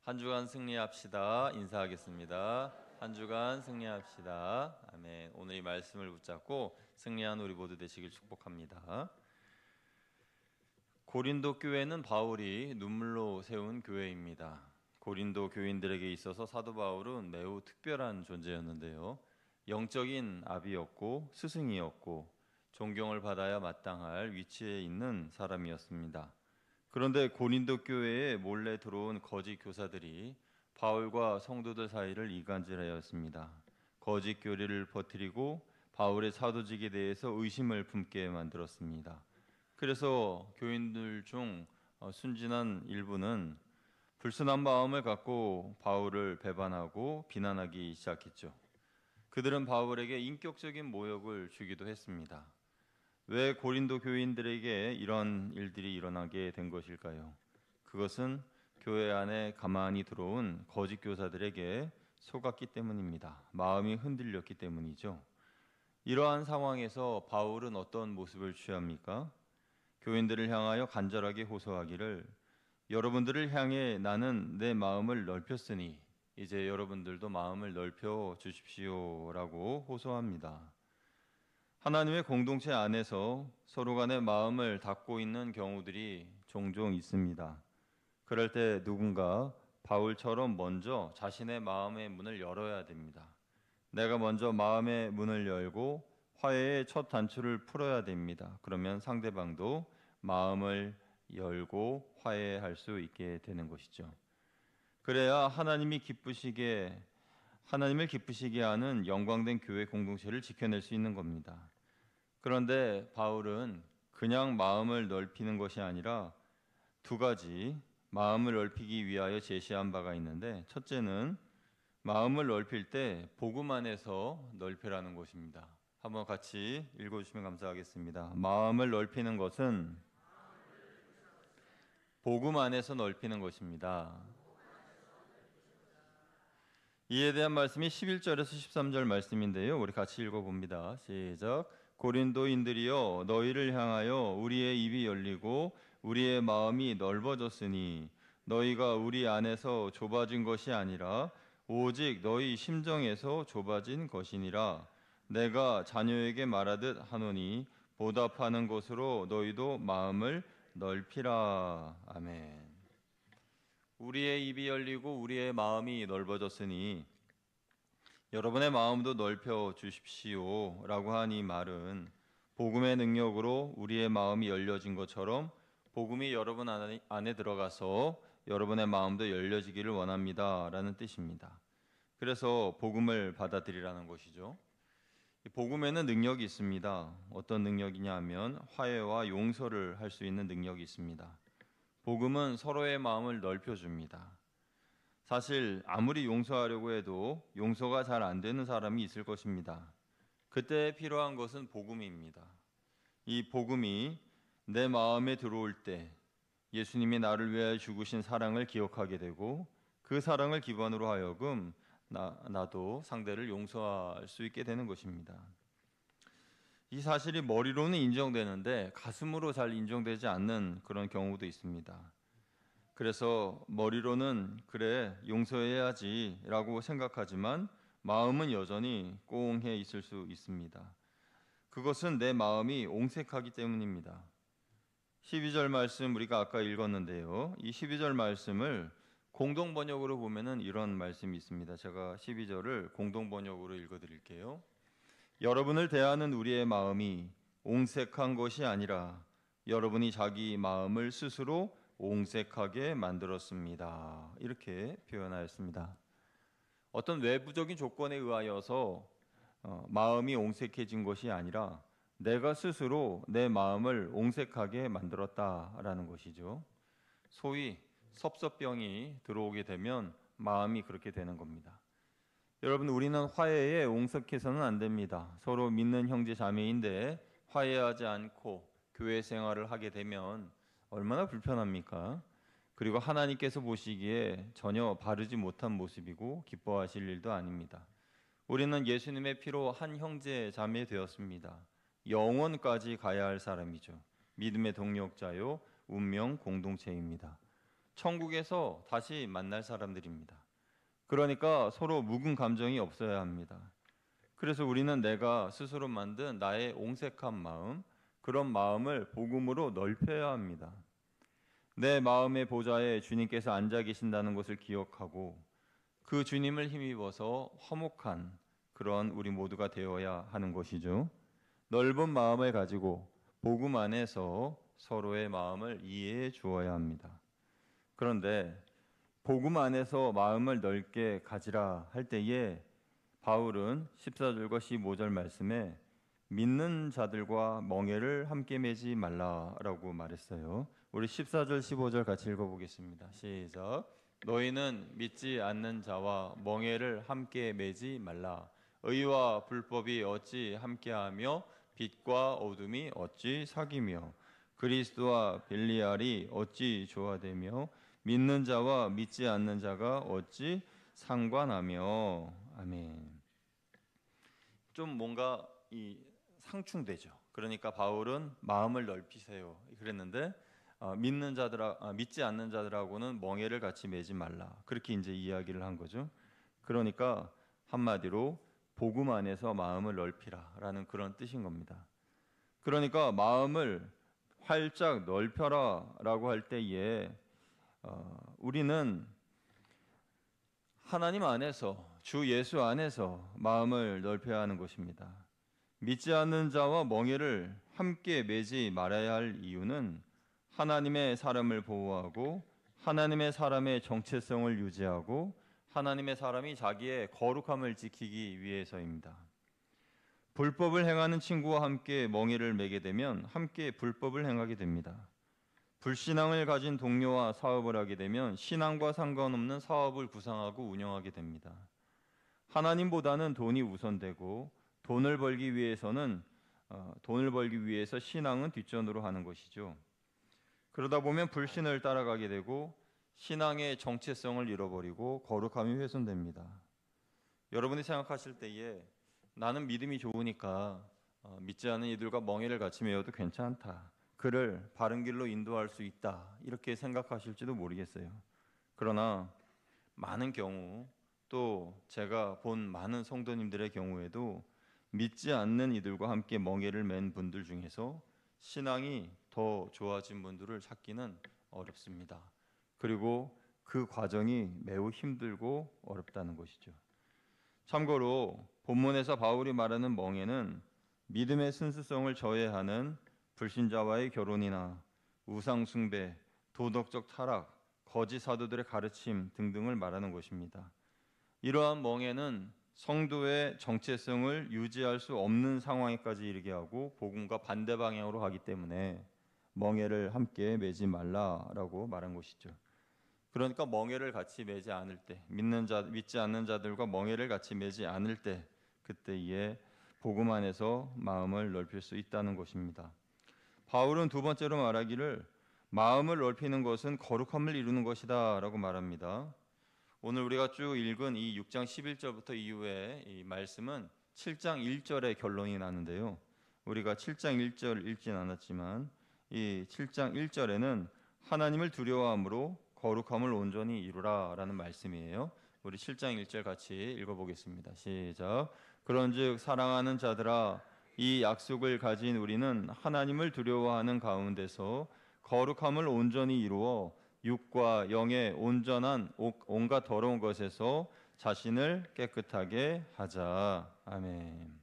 한 주간 승리합시다. 인사하겠습니다. 한 주간 승리합시다. 아멘. 오늘 이 말씀을 붙잡고 승리한 우리 모두 되시길 축복합니다. 고린도 교회는 바울이 눈물로 세운 교회입니다. 고린도 교인들에게 있어서 사도 바울은 매우 특별한 존재였는데요. 영적인 아비였고 스승이었고 존경을 받아야 마땅할 위치에 있는 사람이었습니다. 그런데 고린도 교회에 몰래 들어온 거짓 교사들이 바울과 성도들 사이를 이간질하였습니다. 거짓 교리를 퍼뜨리고 바울의 사도직에 대해서 의심을 품게 만들었습니다. 그래서 교인들 중 순진한 일부는 불순한 마음을 갖고 바울을 배반하고 비난하기 시작했죠. 그들은 바울에게 인격적인 모욕을 주기도 했습니다. 왜 고린도 교인들에게 이런 일들이 일어나게 된 것일까요? 그것은 교회 안에 가만히 들어온 거짓 교사들에게 속았기 때문입니다. 마음이 흔들렸기 때문이죠. 이러한 상황에서 바울은 어떤 모습을 취합니까? 교인들을 향하여 간절하게 호소하기를 여러분들을 향해 나는 내 마음을 넓혔으니 이제 여러분들도 마음을 넓혀 주십시오라고 호소합니다. 하나님의 공동체 안에서 서로 간의 마음을 닫고 있는 경우들이 종종 있습니다. 그럴 때 누군가 바울처럼 먼저 자신의 마음의 문을 열어야 됩니다. 내가 먼저 마음의 문을 열고 화해의 첫 단추를 풀어야 됩니다. 그러면 상대방도 마음을 열고 화해할 수 있게 되는 것이죠. 그래야 하나님을 기쁘시게 하는 영광된 교회 공동체를 지켜낼 수 있는 겁니다. 그런데 바울은 그냥 마음을 넓히는 것이 아니라 두 가지 마음을 넓히기 위하여 제시한 바가 있는데, 첫째는 마음을 넓힐 때 복음 안에서 넓히라는 것입니다. 한번 같이 읽어주시면 감사하겠습니다. 마음을 넓히는 것은 복음 안에서 넓히는 것입니다. 이에 대한 말씀이 11절에서 13절 말씀인데요. 우리 같이 읽어봅니다. 시작. 고린도인들이여 너희를 향하여 우리의 입이 열리고 우리의 마음이 넓어졌으니 너희가 우리 안에서 좁아진 것이 아니라 오직 너희 심정에서 좁아진 것이니라. 내가 자녀에게 말하듯 하노니 보답하는 것으로 너희도 마음을 넓히라. 아멘. 우리의 입이 열리고 우리의 마음이 넓어졌으니 여러분의 마음도 넓혀 주십시오 라고 한 이 말은 복음의 능력으로 우리의 마음이 열려진 것처럼 복음이 여러분 안에 들어가서 여러분의 마음도 열려지기를 원합니다 라는 뜻입니다. 그래서 복음을 받아들이라는 것이죠. 복음에는 능력이 있습니다. 어떤 능력이냐 하면 화해와 용서를 할 수 있는 능력이 있습니다. 복음은 서로의 마음을 넓혀줍니다. 사실 아무리 용서하려고 해도 용서가 잘 안 되는 사람이 있을 것입니다. 그때 필요한 것은 복음입니다. 이 복음이 내 마음에 들어올 때 예수님이 나를 위하여 죽으신 사랑을 기억하게 되고 그 사랑을 기반으로 하여금 나도 상대를 용서할 수 있게 되는 것입니다. 이 사실이 머리로는 인정되는데 가슴으로 잘 인정되지 않는 그런 경우도 있습니다. 그래서 머리로는 그래 용서해야지 라고 생각하지만 마음은 여전히 꽁해 있을 수 있습니다. 그것은 내 마음이 옹색하기 때문입니다. 12절 말씀 우리가 아까 읽었는데요. 이 12절 말씀을 공동번역으로 보면은 이런 말씀이 있습니다. 제가 12절을 공동번역으로 읽어드릴게요. 여러분을 대하는 우리의 마음이 옹색한 것이 아니라 여러분이 자기 마음을 스스로 옹색하게 만들었습니다. 이렇게 표현하였습니다. 어떤 외부적인 조건에 의하여서 마음이 옹색해진 것이 아니라 내가 스스로 내 마음을 옹색하게 만들었다라는 것이죠. 소위 섭섭병이 들어오게 되면 마음이 그렇게 되는 겁니다. 여러분, 우리는 화해에 옹색해서는 안 됩니다. 서로 믿는 형제 자매인데 화해하지 않고 교회 생활을 하게 되면 얼마나 불편합니까? 그리고 하나님께서 보시기에 전혀 바르지 못한 모습이고 기뻐하실 일도 아닙니다. 우리는 예수님의 피로 한 형제 자매 되었습니다. 영원까지 가야 할 사람이죠. 믿음의 동력자요 운명 공동체입니다. 천국에서 다시 만날 사람들입니다. 그러니까 서로 묵은 감정이 없어야 합니다. 그래서 우리는 내가 스스로 만든 나의 옹색한 마음, 그런 마음을 복음으로 넓혀야 합니다. 내 마음의 보좌에 주님께서 앉아 계신다는 것을 기억하고 그 주님을 힘입어서 화목한 그런 우리 모두가 되어야 하는 것이죠. 넓은 마음을 가지고 복음 안에서 서로의 마음을 이해해 주어야 합니다. 그런데 복음 안에서 마음을 넓게 가지라 할 때에 바울은 14절과 15절 말씀에 믿는 자들과 멍에를 함께 매지 말라라고 말했어요. 우리 14절 15절 같이 읽어보겠습니다. 시작. 너희는 믿지 않는 자와 멍에를 함께 매지 말라. 의와 불법이 어찌 함께하며 빛과 어둠이 어찌 사귀며 그리스도와 벨리알이 어찌 조화되며 믿는 자와 믿지 않는 자가 어찌 상관하며. 아멘. 좀 뭔가 이 상충되죠. 그러니까 바울은 마음을 넓히세요 그랬는데 믿지 않는 자들하고는 멍에를 같이 매지 말라. 그렇게 이제 이야기를 한 거죠. 그러니까 한마디로 복음 안에서 마음을 넓히라라는 그런 뜻인 겁니다. 그러니까 마음을 활짝 넓혀라라고 할 때에 우리는 하나님 안에서 주 예수 안에서 마음을 넓혀야 하는 것입니다. 믿지 않는 자와 멍에를 함께 매지 말아야 할 이유는 하나님의 사람을 보호하고 하나님의 사람의 정체성을 유지하고 하나님의 사람이 자기의 거룩함을 지키기 위해서입니다. 불법을 행하는 친구와 함께 멍에를 매게 되면 함께 불법을 행하게 됩니다. 불신앙을 가진 동료와 사업을 하게 되면 신앙과 상관없는 사업을 구상하고 운영하게 됩니다. 하나님보다는 돈이 우선되고 돈을 벌기 위해서 신앙은 뒷전으로 하는 것이죠. 그러다 보면 불신을 따라가게 되고 신앙의 정체성을 잃어버리고 거룩함이 훼손됩니다. 여러분이 생각하실 때에 나는 믿음이 좋으니까 믿지 않는 이들과 멍에를 같이 메어도 괜찮다. 그를 바른 길로 인도할 수 있다. 이렇게 생각하실지도 모르겠어요. 그러나 많은 경우 또 제가 본 많은 성도님들의 경우에도 믿지 않는 이들과 함께 멍에를 맨 분들 중에서 신앙이 더 좋아진 분들을 찾기는 어렵습니다. 그리고 그 과정이 매우 힘들고 어렵다는 것이죠. 참고로 본문에서 바울이 말하는 멍에는 믿음의 순수성을 저해하는 불신자와의 결혼이나 우상 숭배, 도덕적 타락, 거짓 사도들의 가르침 등등을 말하는 것입니다. 이러한 멍에는 성도의 정체성을 유지할 수 없는 상황에까지 이르게 하고 복음과 반대 방향으로 가기 때문에 멍에를 함께 매지 말라라고 말한 것이죠. 그러니까 멍에를 같이 매지 않을 때, 믿지 않는 자들과 멍에를 같이 매지 않을 때, 그때에 복음 안에서 마음을 넓힐 수 있다는 것입니다. 바울은 두 번째로 말하기를 마음을 넓히는 것은 거룩함을 이루는 것이다 라고 말합니다. 오늘 우리가 쭉 읽은 이 6장 11절부터 이후에 이 말씀은 7장 1절의 결론이 나는데요. 우리가 7장 1절 읽진 않았지만 이 7장 1절에는 하나님을 두려워함으로 거룩함을 온전히 이루라 라는 말씀이에요. 우리 7장 1절 같이 읽어보겠습니다. 시작. 그런즉 사랑하는 자들아 이 약속을 가진 우리는 하나님을 두려워하는 가운데서 거룩함을 온전히 이루어 육과 영의 온전한 온갖 더러운 것에서 자신을 깨끗하게 하자. 아멘.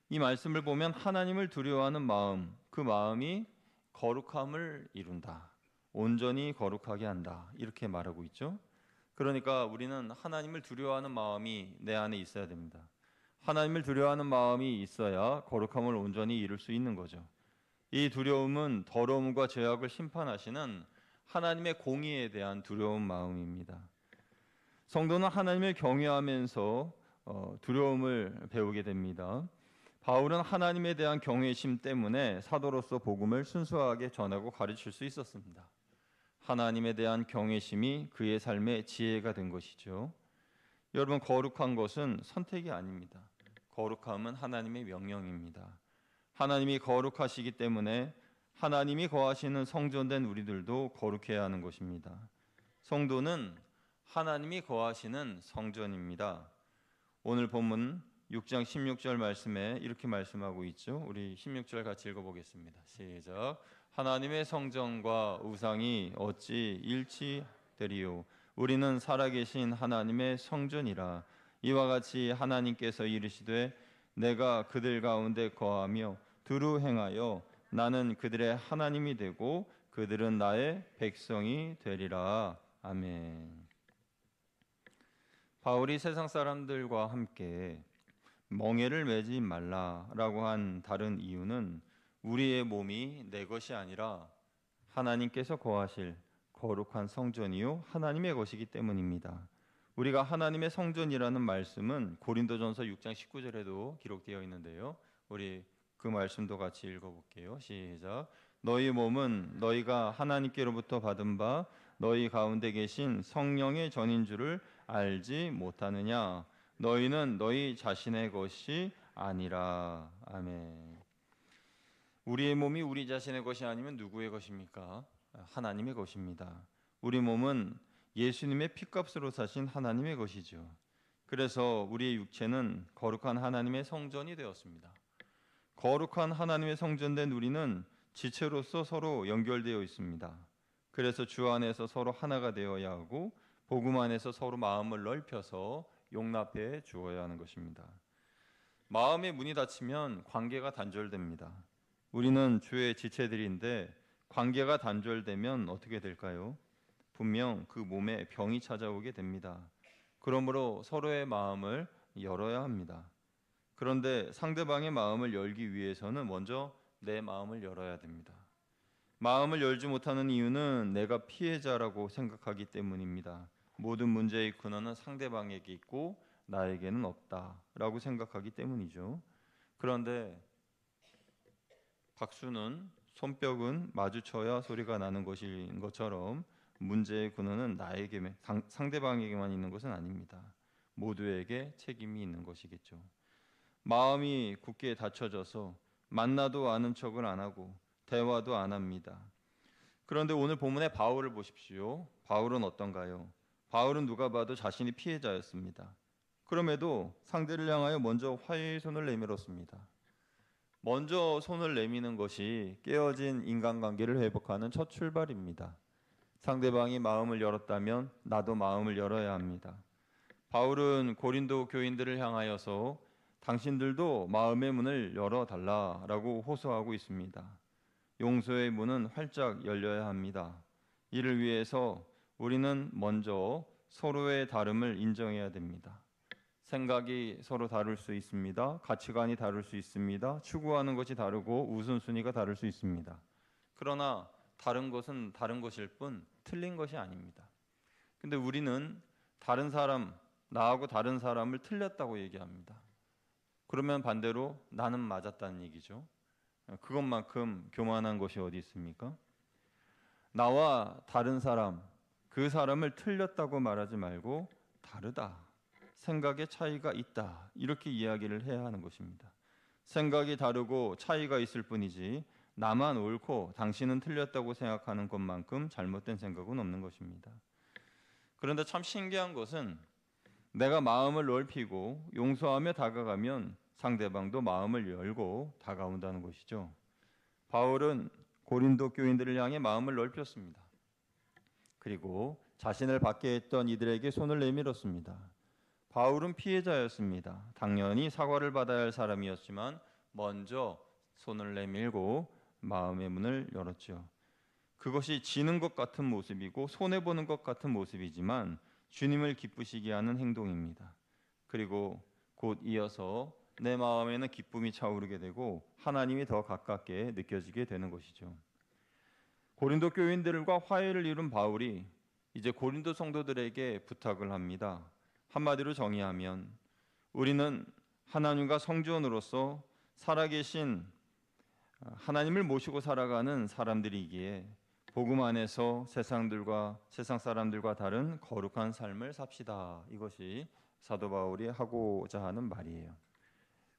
이 말씀을 보면 하나님을 두려워하는 마음, 그 마음이 거룩함을 이룬다. 온전히 거룩하게 한다. 이렇게 말하고 있죠. 그러니까 우리는 하나님을 두려워하는 마음이 내 안에 있어야 됩니다. 하나님을 두려워하는 마음이 있어야 거룩함을 온전히 이룰 수 있는 거죠. 이 두려움은 더러움과 죄악을 심판하시는 하나님의 공의에 대한 두려운 마음입니다. 성도는 하나님을 경외하면서 두려움을 배우게 됩니다. 바울은 하나님에 대한 경외심 때문에 사도로서 복음을 순수하게 전하고 가르칠 수 있었습니다. 하나님에 대한 경외심이 그의 삶의 지혜가 된 것이죠. 여러분, 거룩한 것은 선택이 아닙니다. 거룩함은 하나님의 명령입니다. 하나님이 거룩하시기 때문에 하나님이 거하시는 성전된 우리들도 거룩해야 하는 것입니다. 성도는 하나님이 거하시는 성전입니다. 오늘 본문 6장 16절 말씀에 이렇게 말씀하고 있죠. 우리 16절 같이 읽어보겠습니다. 시작. 하나님의 성전과 우상이 어찌 일치되리요. 우리는 살아계신 하나님의 성전이라. 이와 같이 하나님께서 이르시되 내가 그들 가운데 거하며 두루 행하여 나는 그들의 하나님이 되고 그들은 나의 백성이 되리라. 아멘. 바울이 세상 사람들과 함께 멍에를 매지 말라라고 한 다른 이유는 우리의 몸이 내 것이 아니라 하나님께서 거하실 거룩한 성전이요 하나님의 것이기 때문입니다. 우리가 하나님의 성전이라는 말씀은 고린도전서 6장 19절에도 기록되어 있는데요. 우리 그 말씀도 같이 읽어볼게요. 시작. 너희 몸은 너희가 하나님께로부터 받은 바 너희 가운데 계신 성령의 전인 줄을 알지 못하느냐. 너희는 너희 자신의 것이 아니라. 아멘. 우리의 몸이 우리 자신의 것이 아니면 누구의 것입니까? 하나님의 것입니다. 우리 몸은 예수님의 피값으로 사신 하나님의 것이죠. 그래서 우리의 육체는 거룩한 하나님의 성전이 되었습니다. 거룩한 하나님의 성전된 우리는 지체로서 서로 연결되어 있습니다. 그래서 주 안에서 서로 하나가 되어야 하고 복음 안에서 서로 마음을 넓혀서 용납해 주어야 하는 것입니다. 마음의 문이 닫히면 관계가 단절됩니다. 우리는 주의 지체들인데 관계가 단절되면 어떻게 될까요? 분명 그 몸에 병이 찾아오게 됩니다. 그러므로 서로의 마음을 열어야 합니다. 그런데 상대방의 마음을 열기 위해서는 먼저 내 마음을 열어야 됩니다. 마음을 열지 못하는 이유는 내가 피해자라고 생각하기 때문입니다. 모든 문제의 근원은 상대방에게 있고 나에게는 없다라고 생각하기 때문이죠. 그런데 박수는 손뼉은 마주쳐야 소리가 나는 것인 것처럼 문제의 근원은 상대방에게만 있는 것은 아닙니다. 모두에게 책임이 있는 것이겠죠. 마음이 굳게 닫혀져서 만나도 아는 척을 안 하고 대화도 안 합니다. 그런데 오늘 본문의 바울을 보십시오. 바울은 어떤가요? 바울은 누가 봐도 자신이 피해자였습니다. 그럼에도 상대를 향하여 먼저 화해의 손을 내밀었습니다. 먼저 손을 내미는 것이 깨어진 인간관계를 회복하는 첫 출발입니다. 상대방이 마음을 열었다면 나도 마음을 열어야 합니다. 바울은 고린도 교인들을 향하여서 당신들도 마음의 문을 열어달라라고 호소하고 있습니다. 용서의 문은 활짝 열려야 합니다. 이를 위해서 우리는 먼저 서로의 다름을 인정해야 됩니다. 생각이 서로 다를 수 있습니다. 가치관이 다를 수 있습니다. 추구하는 것이 다르고 우선순위가 다를 수 있습니다. 그러나 다른 것은 다른 것일 뿐 틀린 것이 아닙니다. 근데 우리는 다른 사람, 나하고 다른 사람을 틀렸다고 얘기합니다. 그러면 반대로 나는 맞았다는 얘기죠. 그것만큼 교만한 것이 어디 있습니까? 나와 다른 사람, 그 사람을 틀렸다고 말하지 말고 다르다. 생각의 차이가 있다. 이렇게 이야기를 해야 하는 것입니다. 생각이 다르고 차이가 있을 뿐이지 나만 옳고 당신은 틀렸다고 생각하는 것만큼 잘못된 생각은 없는 것입니다. 그런데 참 신기한 것은 내가 마음을 넓히고 용서하며 다가가면 상대방도 마음을 열고 다가온다는 것이죠. 바울은 고린도 교인들을 향해 마음을 넓혔습니다. 그리고 자신을 받게 했던 이들에게 손을 내밀었습니다. 바울은 피해자였습니다. 당연히 사과를 받아야 할 사람이었지만 먼저 손을 내밀고 마음의 문을 열었죠. 그것이 지는 것 같은 모습이고 손해보는 것 같은 모습이지만 주님을 기쁘시게 하는 행동입니다. 그리고 곧 이어서 내 마음에는 기쁨이 차오르게 되고 하나님이 더 가깝게 느껴지게 되는 것이죠. 고린도 교인들과 화해를 이룬 바울이 이제 고린도 성도들에게 부탁을 합니다. 한마디로 정의하면 우리는 하나님과 성전으로서 살아계신 하나님을 모시고 살아가는 사람들이기에 복음 안에서 세상 사람들과 다른 거룩한 삶을 삽시다. 이것이 사도 바울이 하고자 하는 말이에요.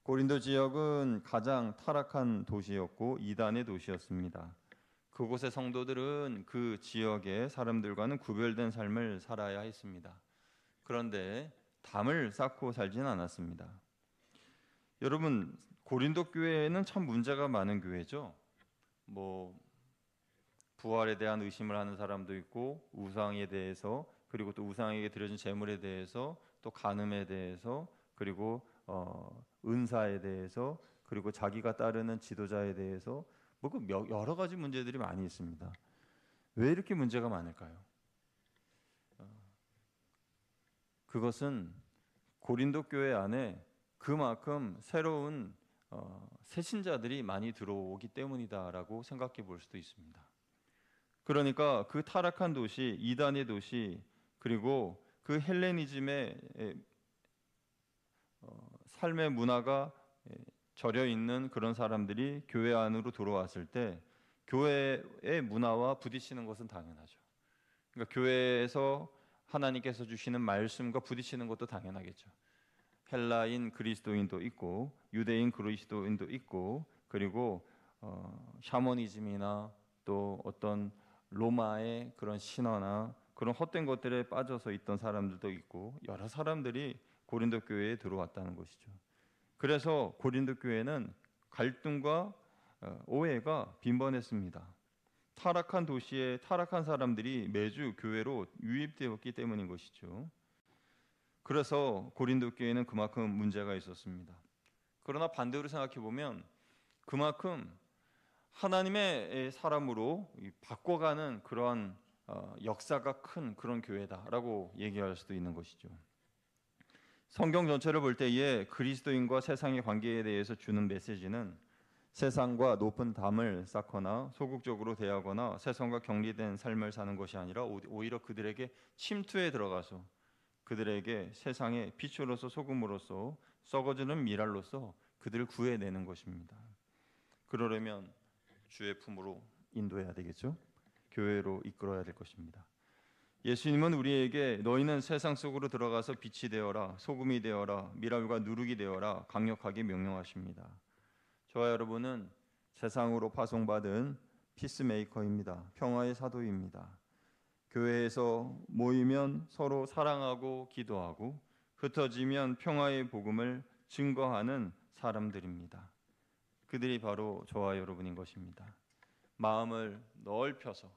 고린도 지역은 가장 타락한 도시였고 이단의 도시였습니다. 그곳의 성도들은 그 지역의 사람들과는 구별된 삶을 살아야 했습니다. 그런데 담을 쌓고 살지는 않았습니다. 여러분, 고린도 교회는 참 문제가 많은 교회죠. 뭐 부활에 대한 의심을 하는 사람도 있고, 우상에 대해서, 그리고 또 우상에게 드려진 제물에 대해서, 또 간음에 대해서, 그리고 은사에 대해서, 그리고 자기가 따르는 지도자에 대해서 여러 가지 문제들이 많이 있습니다. 왜 이렇게 문제가 많을까요? 그것은 고린도 교회 안에 그만큼 새로운 새신자들이 많이 들어오기 때문이다라고 생각해 볼 수도 있습니다. 그러니까 그 타락한 도시, 이단의 도시, 그리고 그 헬레니즘의 삶의 문화가 절여 있는 그런 사람들이 교회 안으로 들어왔을 때 교회의 문화와 부딪히는 것은 당연하죠. 그러니까 교회에서 하나님께서 주시는 말씀과 부딪히는 것도 당연하겠죠. 헬라인 그리스도인도 있고 유대인 그리스도인도 있고, 그리고 샤머니즘이나 또 어떤 로마의 그런 신화나 그런 헛된 것들에 빠져서 있던 사람들도 있고, 여러 사람들이 고린도 교회에 들어왔다는 것이죠. 그래서 고린도 교회는 갈등과 오해가 빈번했습니다. 타락한 도시에 타락한 사람들이 매주 교회로 유입되었기 때문인 것이죠. 그래서 고린도 교회는 그만큼 문제가 있었습니다. 그러나 반대로 생각해 보면 그만큼 하나님의 사람으로 바꿔가는 그러한 역사가 큰 그런 교회다라고 얘기할 수도 있는 것이죠. 성경 전체를 볼 때에 그리스도인과 세상의 관계에 대해서 주는 메시지는 세상과 높은 담을 쌓거나 소극적으로 대하거나 세상과 격리된 삶을 사는 것이 아니라 오히려 그들에게 침투에 들어가서 그들에게 세상의 빛으로서 소금으로서 썩어지는 미랄로서 그들을 구해내는 것입니다. 그러려면 주의 품으로 인도해야 되겠죠. 교회로 이끌어야 될 것입니다. 예수님은 우리에게 너희는 세상 속으로 들어가서 빛이 되어라, 소금이 되어라, 미랄과 누룩이 되어라 강력하게 명령하십니다. 저와 여러분은 세상으로 파송받은 피스메이커입니다. 평화의 사도입니다. 교회에서 모이면 서로 사랑하고 기도하고 흩어지면 평화의 복음을 증거하는 사람들입니다. 그들이 바로 저와 여러분인 것입니다. 마음을 넓혀서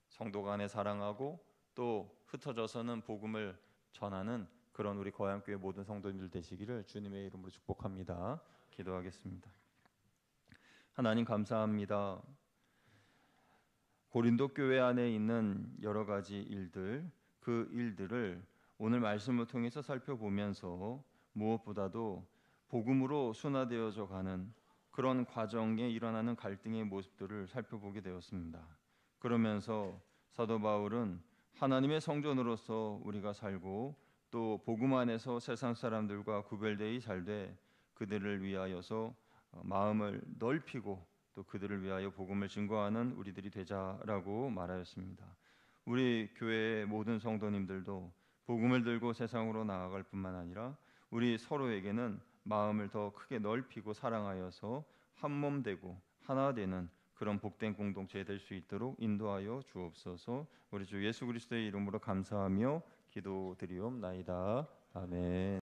성도 간에 사랑하고 또 흩어져서는 복음을 전하는 그런 우리 거양교회 모든 성도님들 되시기를 주님의 이름으로 축복합니다. 기도하겠습니다. 하나님 감사합니다. 고린도 교회 안에 있는 여러 가지 일들, 그 일들을 오늘 말씀을 통해서 살펴보면서 무엇보다도 복음으로 순화되어져 가는 그런 과정에 일어나는 갈등의 모습들을 살펴보게 되었습니다. 그러면서 사도 바울은 하나님의 성전으로서 우리가 살고 또 복음 안에서 세상 사람들과 구별되이 살되 그들을 위하여서 마음을 넓히고 또 그들을 위하여 복음을 증거하는 우리들이 되자라고 말하였습니다. 우리 교회의 모든 성도님들도 복음을 들고 세상으로 나아갈 뿐만 아니라 우리 서로에게는 마음을 더 크게 넓히고 사랑하여서 한 몸 되고 하나 되는 그런 복된 공동체 될 수 있도록 인도하여 주옵소서. 우리 주 예수 그리스도의 이름으로 감사하며 기도드리옵나이다. 아멘.